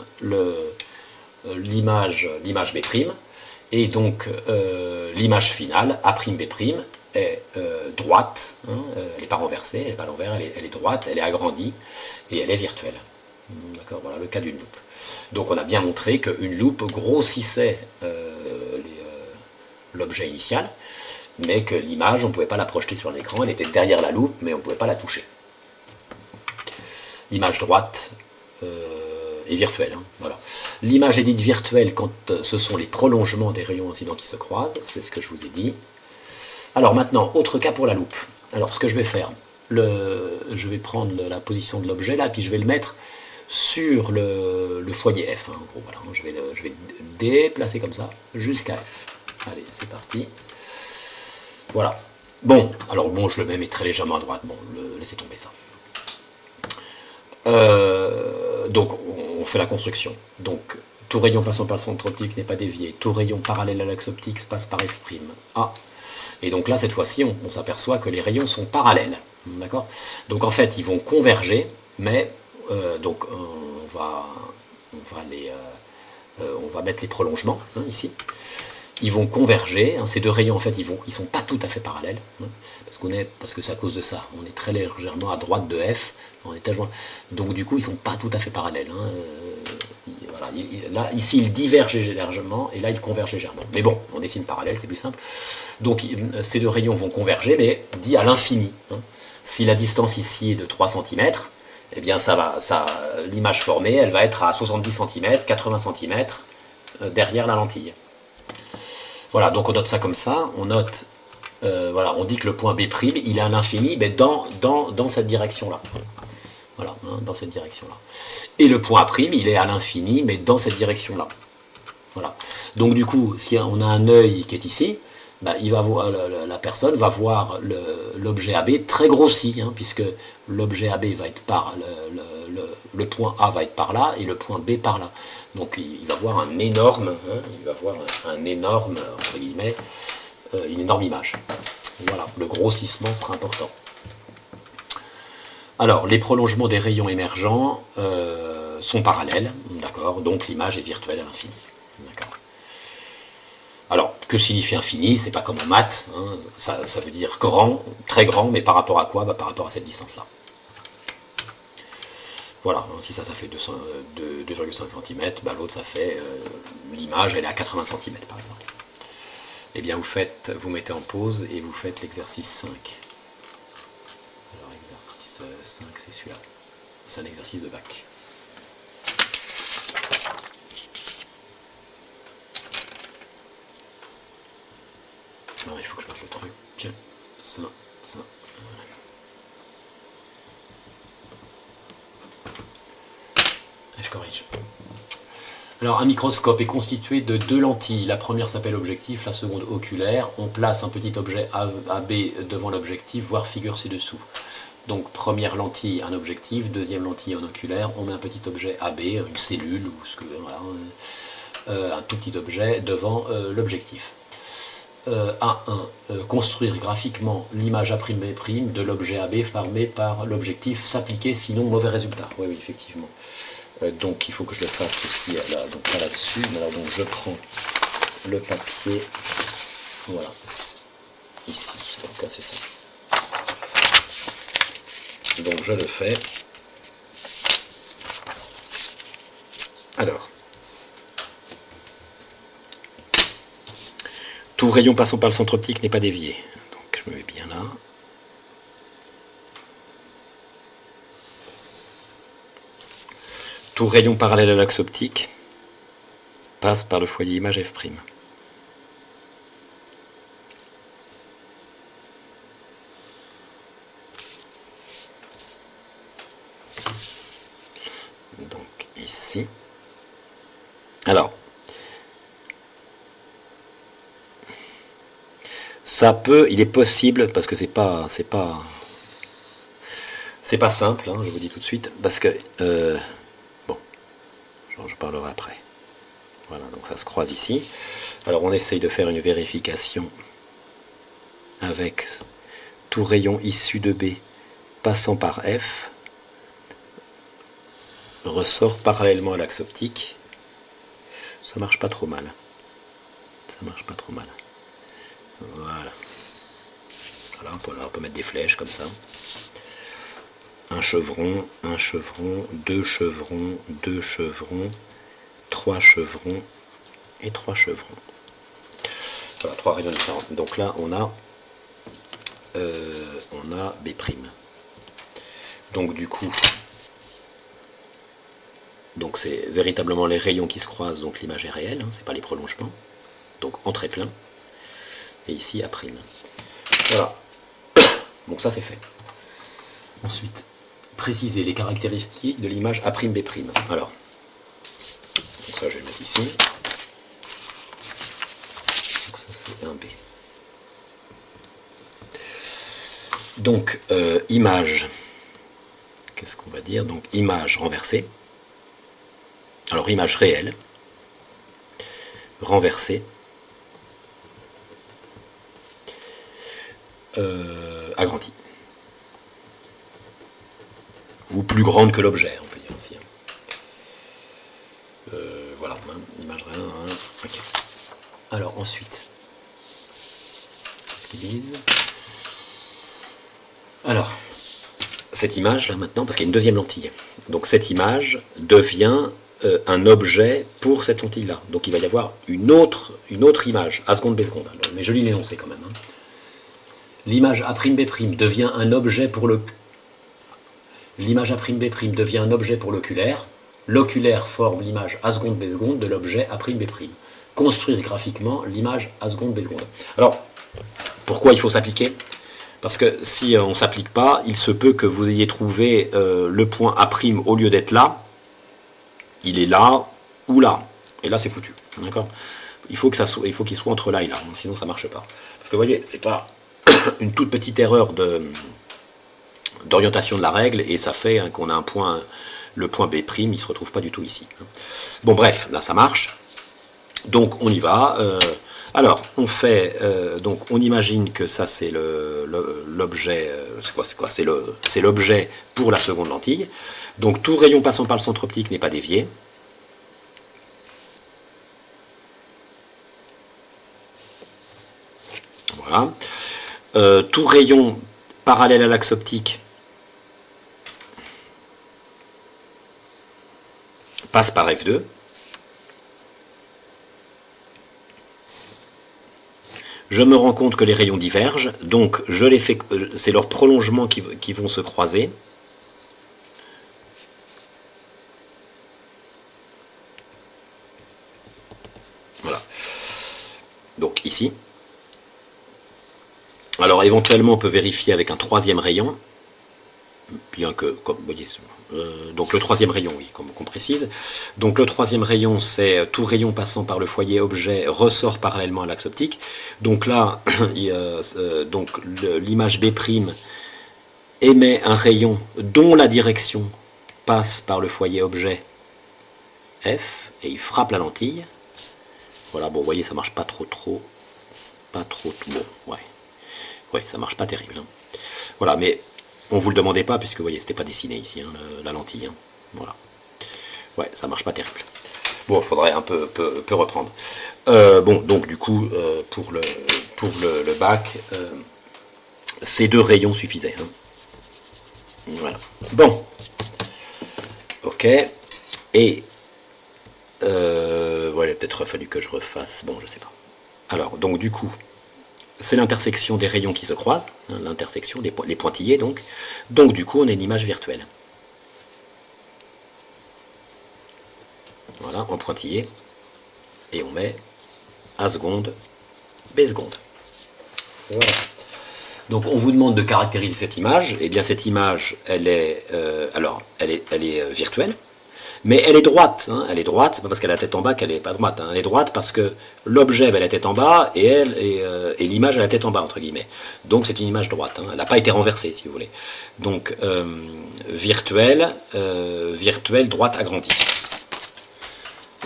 l'image B'. Et donc, l'image finale, A'B', est droite. Hein, elle n'est pas renversée, elle n'est pas à l'envers, elle est droite, elle est agrandie, et elle est virtuelle. D'accord, voilà le cas d'une loupe. Donc on a bien montré qu'une loupe grossissait l'objet initial, mais que l'image, on ne pouvait pas la projeter sur l'écran, elle était derrière la loupe, mais on ne pouvait pas la toucher. Image droite est virtuelle. Hein, voilà. L'image est dite virtuelle quand ce sont les prolongements des rayons incidents qui se croisent, c'est ce que je vous ai dit. Alors maintenant, autre cas pour la loupe. Alors ce que je vais faire, je vais prendre la position de l'objet là, puis je vais le mettre sur le foyer F. Hein, en gros, voilà, je vais déplacer comme ça jusqu'à F. Allez, c'est parti. Voilà. Bon, alors bon, je le mets mais très légèrement à droite. Bon, laissez tomber ça. Donc, on fait la construction. Donc, tout rayon passant par le centre optique n'est pas dévié. Tout rayon parallèle à l'axe optique passe par F'. Ah. Et donc là, cette fois-ci, on s'aperçoit que les rayons sont parallèles. D'accord ? Donc en fait, ils vont converger, mais donc on va mettre les prolongements hein, ici. Ils vont converger. Hein, ces deux rayons, en fait, ils sont pas tout à fait parallèles, hein, parce que c'est à cause de ça. On est très légèrement à droite de F. Donc du coup, ils sont pas tout à fait parallèles. Hein, voilà, là, ici, ils divergent légèrement, et là, ils convergent légèrement. Mais bon, on dessine parallèle, c'est plus simple. Donc, ces deux rayons vont converger, mais dit à l'infini. Hein. Si la distance ici est de 3 cm, eh bien, l'image formée, elle va être à 70 cm, 80 cm derrière la lentille. Voilà, donc on note ça comme ça. On note, voilà, on dit que le point B', il est à l'infini, mais dans cette direction-là. Voilà, hein, dans cette direction-là. Et le point A', il est à l'infini, mais dans cette direction-là. Voilà. Donc du coup, si on a un œil qui est ici, bah, la personne va voir l'objet AB très grossi, hein, puisque l'objet AB va être par le point A va être par là et le point B par là. Donc il va voir un énorme, hein, il va voir un énorme, entre guillemets, une énorme image. Voilà, le grossissement sera important. Alors, les prolongements des rayons émergents sont parallèles, d'accord, donc l'image est virtuelle à l'infini. D'accord. Alors, que signifie infini? C'est pas comme en maths, hein, ça veut dire grand, très grand, mais par rapport à quoi? Bah, par rapport à cette distance-là. Voilà, hein, si ça fait 2,5 cm, bah, l'autre ça fait, l'image elle est à 80 cm par exemple. Eh bien vous mettez en pause et vous faites l'exercice 5. Alors exercice 5 c'est celui-là, c'est un exercice de bac. Alors il faut que je mette le truc, ça. Voilà. Et je corrige. Alors un microscope est constitué de deux lentilles. La première s'appelle objectif, la seconde oculaire. On place un petit objet AB devant l'objectif, voire figure ci-dessous. Donc première lentille, un objectif, deuxième lentille, un oculaire. On met un petit objet AB, une cellule, ou ce que, voilà, un tout petit objet devant l'objectif. A1. Construire graphiquiquement l'image A'B' de l'objet AB formé par l'objectif, s'appliquer, sinon mauvais résultat. Oui, effectivement. Donc il faut que je le fasse aussi donc pas là-dessus. Alors donc je prends le papier, voilà, ici, donc c'est ça. Donc je le fais. Alors, tout rayon passant par le centre optique n'est pas dévié. Donc je me mets bien là. Tout rayon parallèle à l'axe optique passe par le foyer image F'. Donc ici. Alors, il est possible, parce que c'est pas simple, hein, je vous dis tout de suite, parce que, bon, je parlerai après. Voilà, donc ça se croise ici. Alors on essaye de faire une vérification avec tout rayon issu de B passant par F ressort parallèlement à l'axe optique. Ça marche pas trop mal. Ça marche pas trop mal. Voilà. Voilà, on peut mettre des flèches comme ça. Un chevron, deux chevrons, deux chevrons, trois chevrons et trois chevrons. Voilà, trois rayons différents. Donc là, on a B'. Donc du coup, donc c'est véritablement les rayons qui se croisent, donc l'image est réelle, hein, c'est pas les prolongements. Donc en très plein. Et ici A'. Voilà. Donc ça c'est fait. Ensuite, préciser les caractéristiques de l'image A'B'. Alors, donc ça je vais le mettre ici. Donc ça c'est un B. Donc image, qu'est-ce qu'on va dire? Donc image renversée. Alors image réelle, renversée, agrandie. Ou plus grande que l'objet, on peut dire aussi. Voilà, image réelle. Okay. Alors ensuite, qu'est-ce qu'ils disent? Alors, cette image là maintenant, parce qu'il y a une deuxième lentille, donc cette image devient un objet pour cette lentille là. Donc il va y avoir une autre image, A seconde, B seconde. Alors, mais je lis l'énoncé quand même. Hein. L'image A'B' devient un objet pour le. L'image A'B' devient un objet pour l'oculaire. L'oculaire forme l'image A seconde, B seconde de l'objet A'B'. Construire graphiquement l'image A seconde, B seconde. Alors, pourquoi il faut s'appliquer? Parce que si on ne s'applique pas, il se peut que vous ayez trouvé le point A' au lieu d'être là, il est là ou là. Et là, c'est foutu. D'accord? Il faut qu'il soit entre là et là, sinon ça ne marche pas. Parce que vous voyez, c'est pas une toute petite erreur d'orientation de la règle, et ça fait hein, qu'on a un point, le point B', il ne se retrouve pas du tout ici. Bon, bref, là ça marche. Donc on y va. Alors, on fait, donc on imagine que ça c'est l'objet, c'est quoi? C'est l'objet pour la seconde lentille. Donc tout rayon passant par le centre optique n'est pas dévié. Voilà. Tout rayon parallèle à l'axe optique passe par F2. Je me rends compte que les rayons divergent, donc je les fais, c'est leurs prolongements qui vont se croiser. Voilà. Donc ici. Alors éventuellement on peut vérifier avec un troisième rayon, bien que, comme vous voyez, donc le troisième rayon, oui, comme qu'on précise. Donc le troisième rayon, c'est tout rayon passant par le foyer objet ressort parallèlement à l'axe optique. Donc là, donc l'image B' émet un rayon dont la direction passe par le foyer objet F, et il frappe la lentille. Voilà, bon, vous voyez, ça marche pas trop, bon, ouais. Ouais, ça marche pas terrible. Hein. Voilà, mais on vous le demandait pas, puisque vous voyez, c'était pas dessiné ici, hein, la lentille. Hein. Voilà. Ouais, ça marche pas terrible. Bon, il faudrait un peu reprendre. Bon, donc du coup, pour le bac, ces deux rayons suffisaient. Hein. Voilà. Bon. Ok. Et voilà, peut-être fallu que je refasse. Bon, je sais pas. Alors, donc du coup, c'est l'intersection des rayons qui se croisent, hein, l'intersection des les pointillés donc. Donc du coup, on a une image virtuelle. Voilà, en pointillé. Et on met A seconde, B seconde. Voilà. Donc on vous demande de caractériser cette image. Et bien cette image, elle est, elle est virtuelle. Mais elle est droite, hein, elle est droite, pas parce qu'elle a la tête en bas qu'elle n'est pas droite, hein, elle est droite parce que l'objet avait la tête en bas et l'image a la tête en bas, entre guillemets. Donc c'est une image droite, hein, elle n'a pas été renversée, si vous voulez. Donc virtuelle, droite agrandie.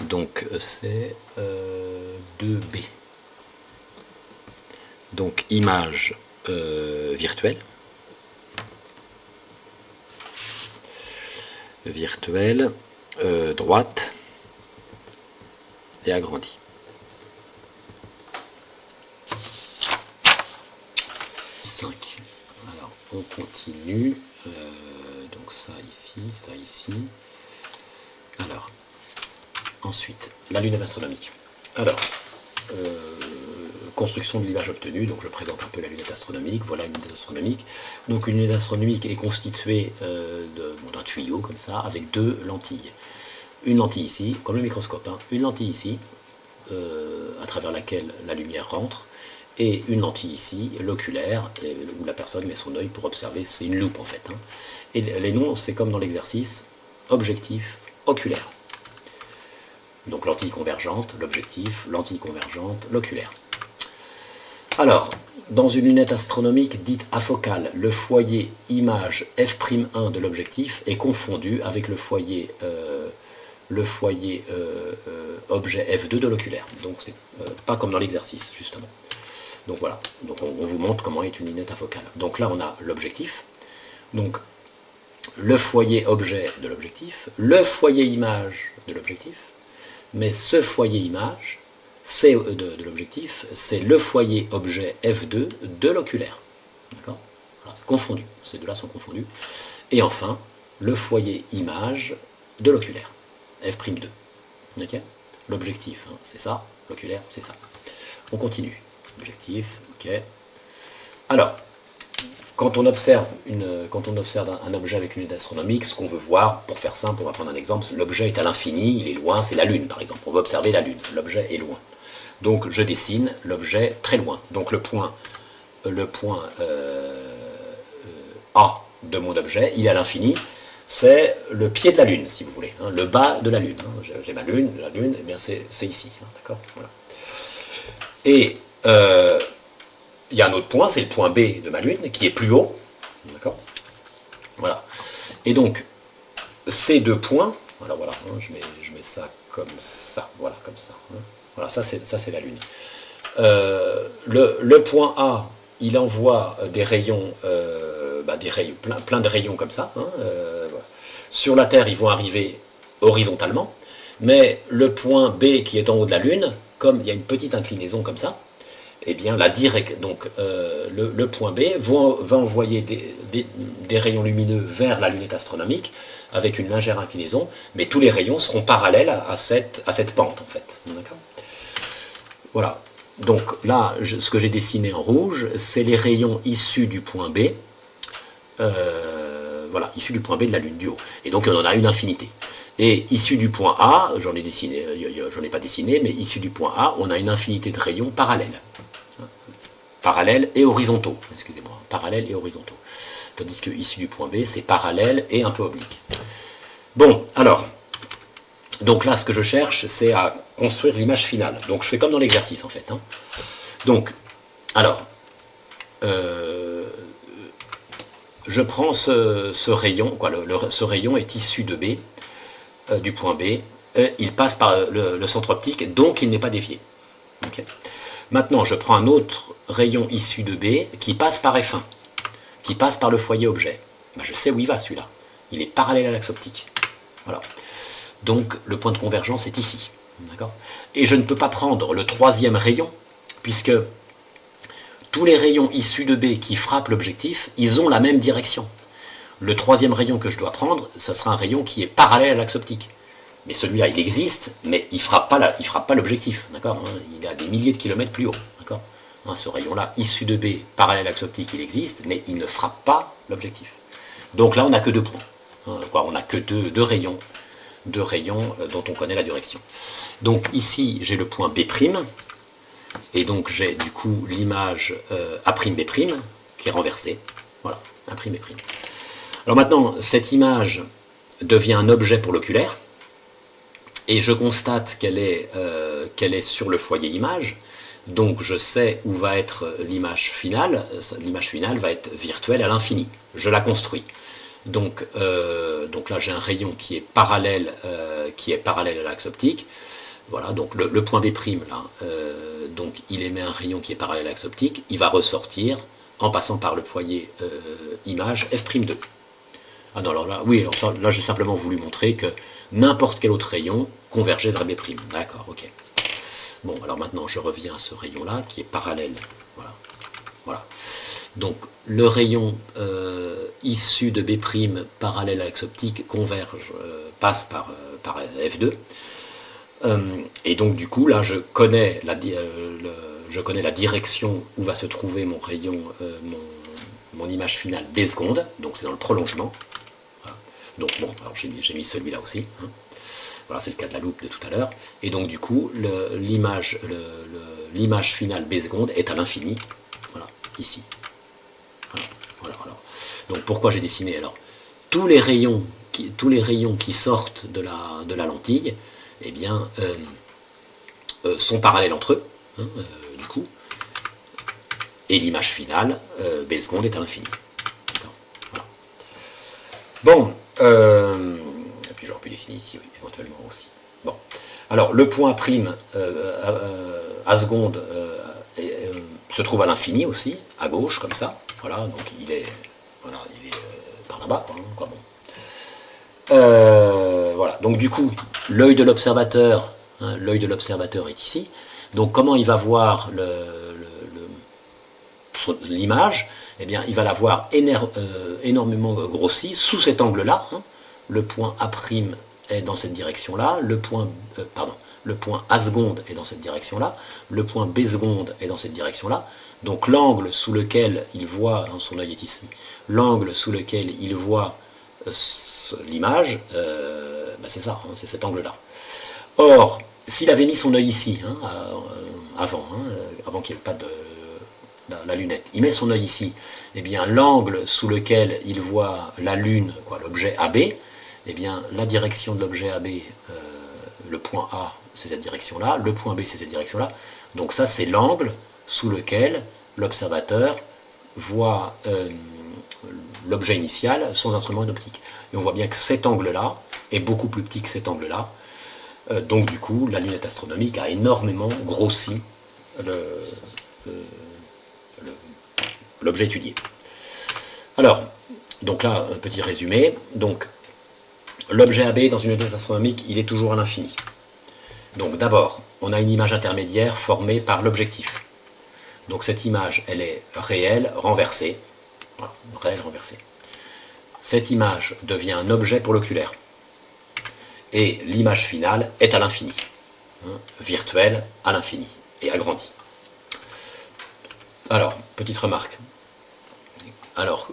Donc c'est 2B. Donc image virtuelle. Droite et agrandie. Alors on continue. Donc ça ici. Alors, ensuite, la lunette astronomique. Alors, construction de l'image obtenue, donc je présente un peu la lunette astronomique, voilà une lunette astronomique. Donc une lunette astronomique est constituée d'un tuyau comme ça, avec deux lentilles. Une lentille ici, comme le microscope, hein, une lentille ici, à travers laquelle la lumière rentre, et une lentille ici, l'oculaire, où la personne met son œil pour observer, c'est une loupe en fait. Hein. Et les noms, c'est comme dans l'exercice, objectif, oculaire. Donc lentille convergente, l'objectif, lentille convergente, l'oculaire. Alors, dans une lunette astronomique dite afocale, le foyer image f'1 de l'objectif est confondu avec le foyer objet f2 de l'oculaire. Donc c'est pas comme dans l'exercice, justement. Donc voilà, donc on vous montre comment est une lunette afocale. Donc là on a l'objectif, donc le foyer objet de l'objectif, le foyer image de l'objectif, mais ce foyer image de l'objectif, c'est le foyer objet f2 de l'oculaire. D'accord ? Voilà, c'est confondu, ces deux-là sont confondus. Et enfin, le foyer image de l'oculaire, f'2. Ok ? L'objectif, hein, c'est ça, l'oculaire, c'est ça. On continue. Objectif, ok. Alors, quand on observe un objet avec une lunette astronomique, ce qu'on veut voir, pour faire simple, on va prendre un exemple, l'objet est à l'infini, il est loin, c'est la Lune par exemple. On veut observer la Lune, l'objet est loin. Donc je dessine l'objet très loin. Donc le point A de mon objet, il est à l'infini, c'est le pied de la Lune, si vous voulez, hein, le bas de la Lune. Hein. J'ai ma Lune, la Lune, eh bien c'est ici, hein, d'accord, voilà. Et il y a un autre point, c'est le point B de ma Lune, qui est plus haut, d'accord, voilà. Et donc, ces deux points, alors voilà, hein, je mets ça comme ça, voilà, comme ça. Hein. Voilà, ça c'est la Lune. Le point A, il envoie des rayons, plein de rayons comme ça. Hein, voilà. Sur la Terre, ils vont arriver horizontalement, mais le point B qui est en haut de la Lune, comme il y a une petite inclinaison comme ça, eh bien, le point B va envoyer des rayons lumineux vers la lunette astronomique avec une légère inclinaison, mais tous les rayons seront parallèles à cette pente, en fait. D'accord ? Voilà. Donc là, ce que j'ai dessiné en rouge, c'est les rayons issus du point B, voilà, issus du point B de la Lune du haut. Et donc, on en a une infinité. Et issu du point A, j'en ai pas dessiné, mais issu du point A, on a une infinité de rayons parallèles. Parallèles et horizontaux, excusez-moi, parallèles et horizontaux. Tandis que issu du point B, c'est parallèle et un peu oblique. Bon, alors, donc là, ce que je cherche, c'est à construire l'image finale. Donc, je fais comme dans l'exercice, en fait. Hein. Donc, alors, je prends ce rayon, quoi, ce rayon est issu de B, du point B, il passe par le centre optique, donc il n'est pas dévié. Okay. Maintenant, je prends un autre rayon issu de B qui passe par F1, qui passe par le foyer objet. Ben, je sais où il va celui-là. Il est parallèle à l'axe optique. Voilà. Donc le point de convergence est ici. D'accord ? Et je ne peux pas prendre le troisième rayon, puisque tous les rayons issus de B qui frappent l'objectif, ils ont la même direction. Le troisième rayon que je dois prendre, ça sera un rayon qui est parallèle à l'axe optique. Mais celui-là, il existe, mais il ne frappe pas l'objectif. D'accord ? Il est à des milliers de kilomètres plus haut. D'accord ? Ce rayon-là, issu de B, parallèle à l'axe optique, il existe, mais il ne frappe pas l'objectif. Donc là, on n'a que deux points. On n'a que deux rayons dont on connaît la direction. Donc ici, j'ai le point B', et donc j'ai du coup l'image A'B', qui est renversée. Voilà, A'B'. Alors maintenant, cette image devient un objet pour l'oculaire, et je constate qu'elle est sur le foyer image, donc je sais où va être l'image finale. L'image finale va être virtuelle à l'infini. Je la construis. Donc là, j'ai un rayon qui est parallèle à l'axe optique. Voilà, donc le point B', là, donc il émet un rayon qui est parallèle à l'axe optique. Il va ressortir en passant par le foyer image F'2. Ah non, alors là, oui, alors ça, là, j'ai simplement voulu montrer que n'importe quel autre rayon convergeait vers B'. D'accord, ok. Bon, alors maintenant, je reviens à ce rayon-là, qui est parallèle. Voilà. Voilà. Donc, le rayon issu de B' parallèle à l'axe optique converge, passe par F2. Et donc, du coup, là, je connais la direction où va se trouver mon rayon, mon image finale des secondes. Donc, c'est dans le prolongement. Voilà. Donc, bon, alors j'ai mis celui-là aussi. Hein. Voilà, c'est le cas de la loupe de tout à l'heure. Et donc, du coup, l'image finale B seconde est à l'infini. Voilà, ici. Voilà, alors. Donc, pourquoi j'ai dessiné alors tous les rayons qui sortent de la lentille, eh bien, sont parallèles entre eux, hein, du coup. Et l'image finale, B seconde, est à l'infini. Voilà. Bon, et puis j'aurais pu dessiner ici, oui, éventuellement aussi. Bon, alors le point prime à seconde se trouve à l'infini aussi, à gauche, comme ça. Voilà, donc il est par là-bas, quoi, bon. Voilà, donc du coup, l'œil de l'observateur, hein, est ici. Donc comment il va voir l'image? Eh bien, il va la voir énormément grossie sous cet angle-là. Hein. Le point A' est dans cette direction-là, le point A seconde est dans cette direction-là, le point B seconde est dans cette direction-là. Donc l'angle sous lequel il voit, hein, son œil est ici, l'angle sous lequel il voit l'image, c'est ça, hein, c'est cet angle-là. Or, s'il avait mis son œil ici, hein, avant qu'il n'y ait pas de la lunette, il met son œil ici, eh bien l'angle sous lequel il voit la lune, l'objet AB, eh bien la direction de l'objet AB, le point A, c'est cette direction-là, le point B, c'est cette direction-là. Donc ça, c'est l'angle sous lequel l'observateur voit l'objet initial sans instrument d'optique. Et on voit bien que cet angle-là est beaucoup plus petit que cet angle-là. Donc du coup, la lunette astronomique a énormément grossi l'objet étudié. Alors, donc là, un petit résumé. Donc, l'objet AB dans une lunette astronomique, il est toujours à l'infini. Donc d'abord, on a une image intermédiaire formée par l'objectif. Donc cette image, elle est réelle, renversée. Voilà, réelle, renversée. Cette image devient un objet pour l'oculaire. Et l'image finale est à l'infini. Hein, virtuelle à l'infini et agrandie. Alors, petite remarque. Alors,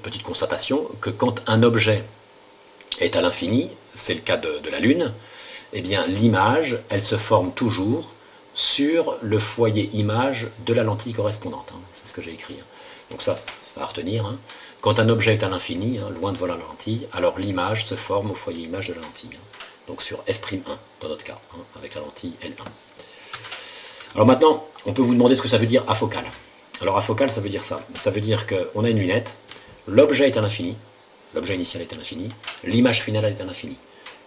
petite constatation, que quand un objet est à l'infini, c'est le cas de la Lune, eh bien l'image, elle se forme toujours sur le foyer image de la lentille correspondante. Hein. C'est ce que j'ai écrit. Hein. Donc ça à retenir. Hein. Quand un objet est à l'infini, hein, loin devant la lentille, alors l'image se forme au foyer image de la lentille. Hein. Donc sur F'1, dans notre cas, hein, avec la lentille L1. Alors maintenant, on peut vous demander ce que ça veut dire afocal. Alors afocal, ça veut dire ça. Ça veut dire qu'on a une lunette, l'objet est à l'infini, l'objet initial est à l'infini, l'image finale est à l'infini.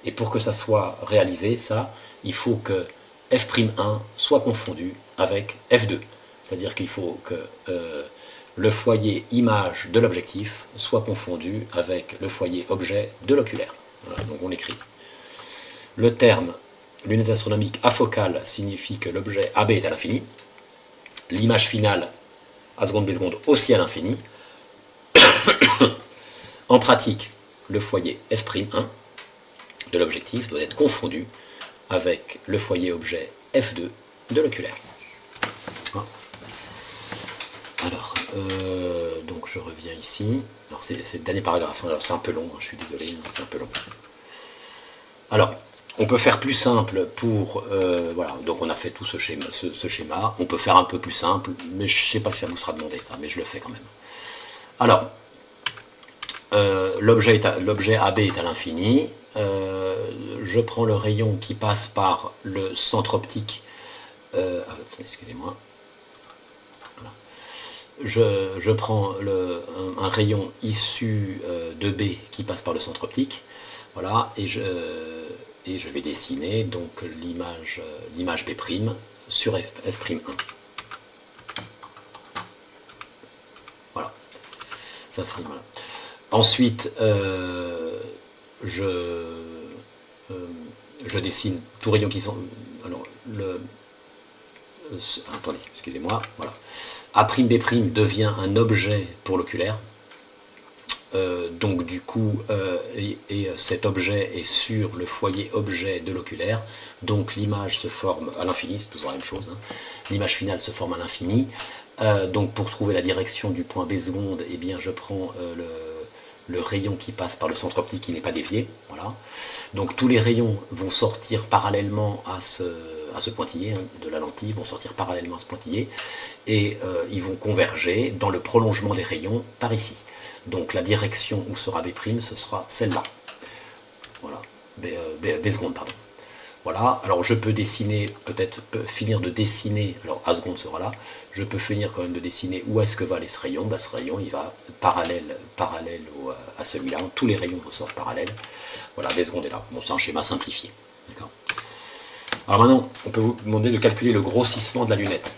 Et pour que ça soit réalisé, ça, il faut que F'1 soit confondu avec F2. C'est-à-dire qu'il faut que le foyer image de l'objectif soit confondu avec le foyer objet de l'oculaire. Voilà, donc on écrit. Le terme lunette astronomique afocale signifie que l'objet AB est à l'infini, l'image finale A seconde, B seconde aussi à l'infini. En pratique, le foyer F'1 de l'objectif doit être confondu avec le foyer objet F2 de l'oculaire. Alors, donc je reviens ici. Alors c'est le dernier paragraphe, alors c'est un peu long, je suis désolé, c'est un peu long. Alors, on peut faire plus simple pour... voilà, donc on a fait tout ce schéma. On peut faire un peu plus simple, mais je ne sais pas si ça vous sera demandé ça, mais je le fais quand même. Alors, l'objet AB est à l'infini. Je prends le rayon qui passe par le centre optique. Excusez-moi. Voilà. je prends un rayon issu de B qui passe par le centre optique, voilà, et je vais dessiner donc l'image B' sur F'1. Voilà, ça c'est voilà. Ensuite, je, je dessine tout rayon qui sont. Alors, attendez, excusez-moi, voilà. A'B' devient un objet pour l'oculaire. Donc du coup, cet objet est sur le foyer objet de l'oculaire, donc l'image se forme à l'infini, c'est toujours la même chose, hein. L'image finale se forme à l'infini, donc pour trouver la direction du point B seconde, eh bien je prends le rayon qui passe par le centre optique qui n'est pas dévié, voilà. Donc tous les rayons vont sortir parallèlement à ce pointillé, hein, de la lentille, vont sortir parallèlement à ce pointillé, et ils vont converger dans le prolongement des rayons par ici. Donc la direction où sera B', ce sera celle-là. Voilà, B seconde, pardon. Voilà, alors je peux dessiner, peut-être finir de dessiner, alors A seconde sera là, je peux finir quand même de dessiner où est-ce que va aller ce rayon. Ce rayon, il va parallèle à celui-là, tous les rayons ressortent parallèles. Voilà, B seconde est là. Bon, c'est un schéma simplifié. D'accord. Alors maintenant, on peut vous demander de calculer le grossissement de la lunette.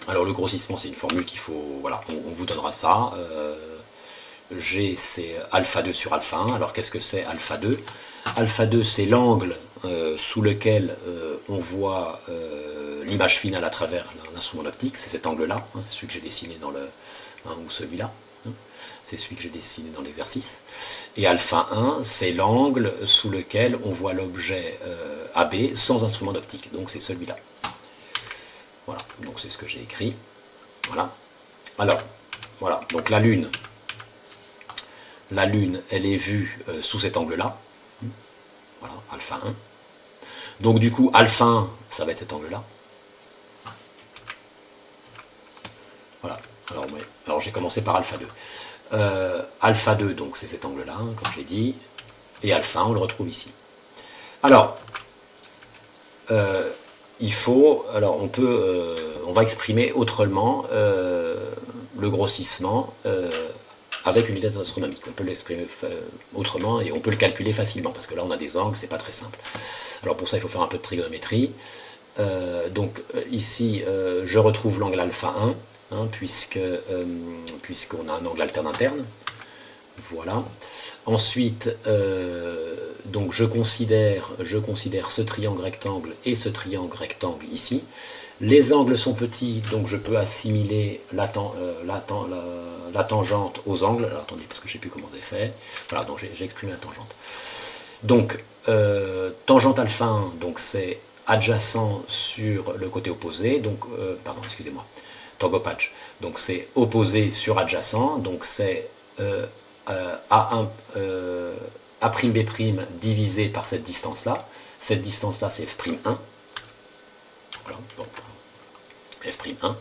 Alors le grossissement, c'est une formule qu'il faut, voilà, on vous donnera ça. G, c'est alpha 2 sur alpha 1. Alors qu'est-ce que c'est alpha 2? Alpha 2, c'est l'angle sous lequel on voit l'image finale à travers l'instrument optique. C'est cet angle-là, hein, c'est celui que j'ai dessiné dans le... Hein, ou celui-là. Hein, c'est celui que j'ai dessiné dans l'exercice. Et alpha 1, c'est l'angle sous lequel on voit l'objet AB sans instrument d'optique. Donc c'est celui-là. Voilà, donc c'est ce que j'ai écrit. Voilà. Alors, voilà, donc la Lune, elle est vue sous cet angle-là. Voilà, alpha 1. Donc du coup, alpha 1, ça va être cet angle-là. Voilà, alors j'ai commencé par alpha 2. Alpha 2, donc c'est cet angle-là, hein, comme j'ai dit. Et alpha 1, on le retrouve ici. Alors, il faut, alors on va exprimer autrement le grossissement avec une unité astronomique. On peut l'exprimer autrement et on peut le calculer facilement, parce que là on a des angles, c'est pas très simple. Alors pour ça il faut faire un peu de trigonométrie. Donc ici je retrouve l'angle alpha 1, hein, puisqu'on a un angle alterne interne. Voilà. Ensuite, donc je considère ce triangle rectangle et ce triangle rectangle ici. Les angles sont petits, donc je peux assimiler la tangente aux angles. Alors attendez, parce que je ne sais plus comment c'est fait. Voilà, donc j'ai exprimé la tangente. Donc, tangente alpha 1, donc c'est adjacent sur le côté opposé. Donc, pardon, excusez-moi. Tangopatch. Donc c'est opposé sur adjacent. Donc c'est A', A'B' divisé par cette distance-là. Cette distance-là, c'est F'1. Voilà, bon, F'1.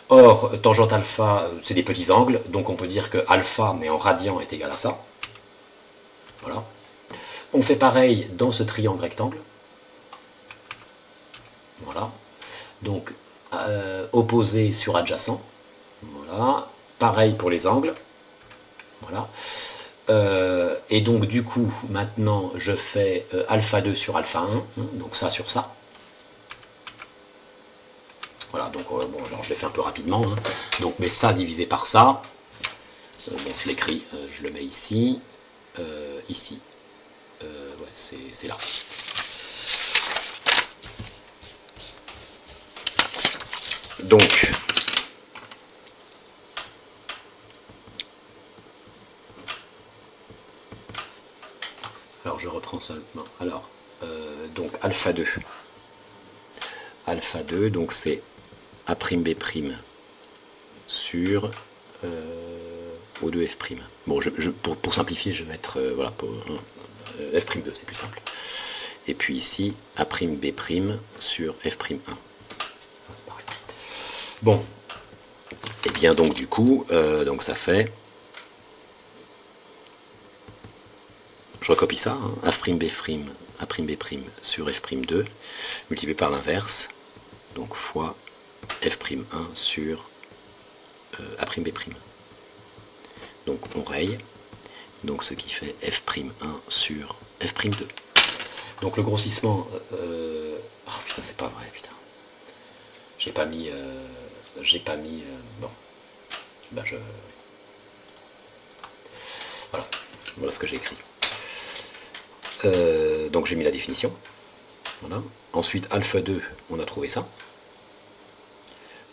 Or, tangente alpha, c'est des petits angles, donc on peut dire que alpha, mais en radian, est égal à ça. Voilà. On fait pareil dans ce triangle rectangle. Voilà. Donc, opposé sur adjacent. Voilà. Pareil pour les angles. Voilà. Et donc du coup, maintenant, je fais alpha 2 sur alpha 1, hein, donc ça sur ça. Voilà, donc bon, alors je l'ai fait un peu rapidement, hein. Donc, mais ça divisé par ça, donc je l'écris, je le mets ici, ici, ouais, c'est là. Donc, alors je reprends ça. Alors, donc alpha 2. Alpha 2, donc c'est A'B' sur O2F'. Bon, pour simplifier, je vais mettre voilà, F'2, c'est plus simple. Et puis ici, A'B' sur F'1. C'est pareil. Bon, et bien donc du coup, donc ça fait, je recopie ça, hein, A'B' sur F'2 multiplié par l'inverse, donc fois F'1 sur A'B'. Donc on raye, donc ce qui fait F'1 sur F'2. Donc le grossissement... oh putain, c'est pas vrai, putain. J'ai pas mis... bon. Ben je... Voilà ce que j'ai écrit. Donc j'ai mis la définition. Voilà. Ensuite, alpha 2, on a trouvé ça.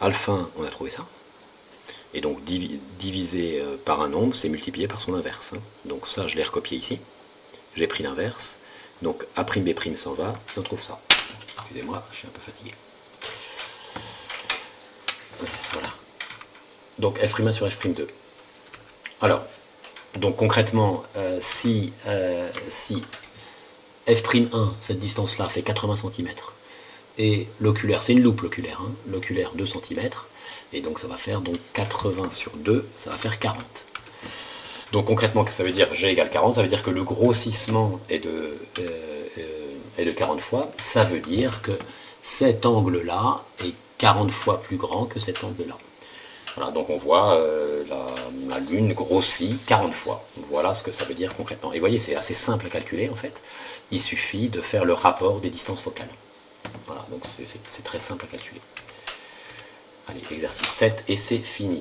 Alpha 1, on a trouvé ça. Et donc divisé par un nombre, c'est multiplié par son inverse. Donc ça, je l'ai recopié ici. J'ai pris l'inverse. Donc A'B' s'en va, et on trouve ça. Excusez-moi, je suis un peu fatigué. Voilà. Donc F'1 sur F'2. Alors, donc concrètement, si F'1, cette distance-là, fait 80 cm, et l'oculaire, c'est une loupe l'oculaire, hein, l'oculaire 2 cm, et donc ça va faire donc 80 sur 2, ça va faire 40. Donc concrètement, ça veut dire G égale 40, ça veut dire que le grossissement est de 40 fois, ça veut dire que cet angle-là est 40 fois plus grand que cet angle-là. Voilà, donc on voit la Lune grossit 40 fois. Voilà ce que ça veut dire concrètement. Et vous voyez, c'est assez simple à calculer en fait. Il suffit de faire le rapport des distances focales. Voilà, donc c'est très simple à calculer. Allez, exercice 7, et c'est fini.